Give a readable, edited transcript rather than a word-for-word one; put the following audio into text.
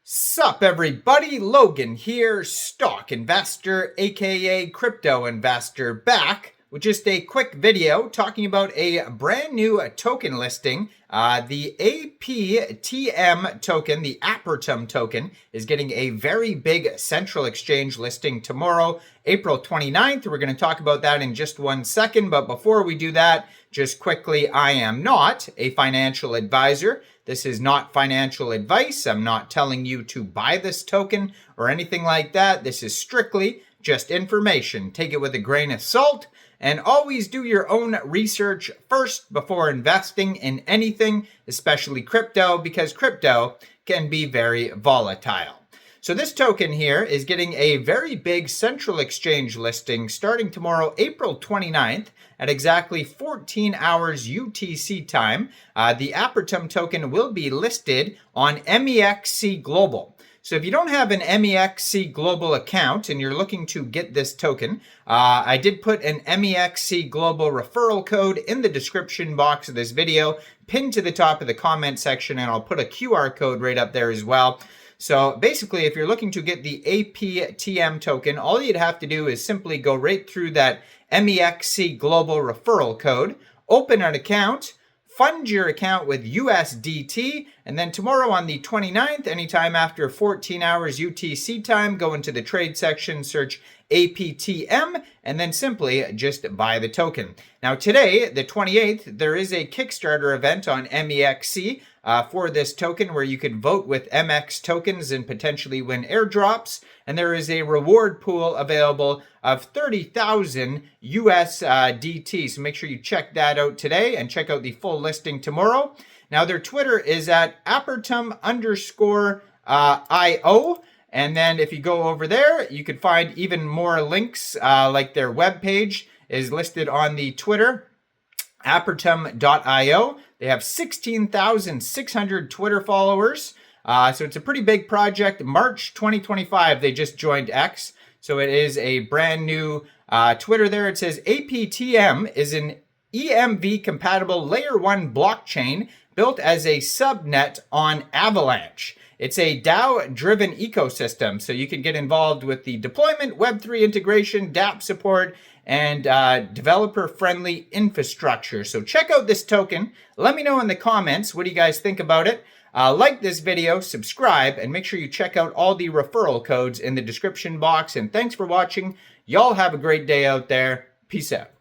Sup everybody, Logan here, stock investor aka crypto investor, back with just a quick video talking about a brand new token listing. The Aptm token, the Apertum token, is getting a very big central exchange listing tomorrow, April 29th. We're going to talk about that in just 1 second, but before we do that, just quickly, I am not a financial advisor. This is not financial advice. I'm not telling you to buy this token or anything like that. This is strictly just information. Take it with a grain of salt and always do your own research first before investing in anything, especially crypto, because crypto can be very volatile. So this token here is getting a very big central exchange listing starting tomorrow, April 29th at exactly 14 hours UTC time. The Apertum token will be listed on Mexc Global. So if you don't have an Mexc Global account and you're looking to get this token, I did put an Mexc Global referral code in the description box of this video, pinned to the top of the comment section, and I'll put a QR code right up there as well. So basically, if you're looking to get the Aptm token, all you'd have to do is simply go right through that Mexc Global referral code, open an account, fund your account with USDT, and then tomorrow on the 29th, anytime after 14 hours UTC time, go into the trade section, search Aptm, and then simply just buy the token. Now today, the 28th, there is a Kickstarter event on Mexc for this token where you could vote with MX tokens and potentially win airdrops. And there is a reward pool available of 30,000 USDT. So make sure you check that out today and check out the full listing tomorrow. Now their Twitter is at Apertum_IO. And then if you go over there, you could find even more links, like their webpage is listed on the Twitter, Apertum.io. They have 16,600 Twitter followers. So it's a pretty big project. March 2025, they just joined X. So it is a brand new Twitter there. It says Aptm is an EMV compatible layer 1 blockchain built as a subnet on Avalanche. It's a DAO-driven ecosystem, so you can get involved with the deployment, Web3 integration, dApp support, and developer-friendly infrastructure. So check out this token. Let me know in the comments, what do you guys think about it? Like this video, subscribe, and make sure you check out all the referral codes in the description box. And thanks for watching. Y'all have a great day out there. Peace out.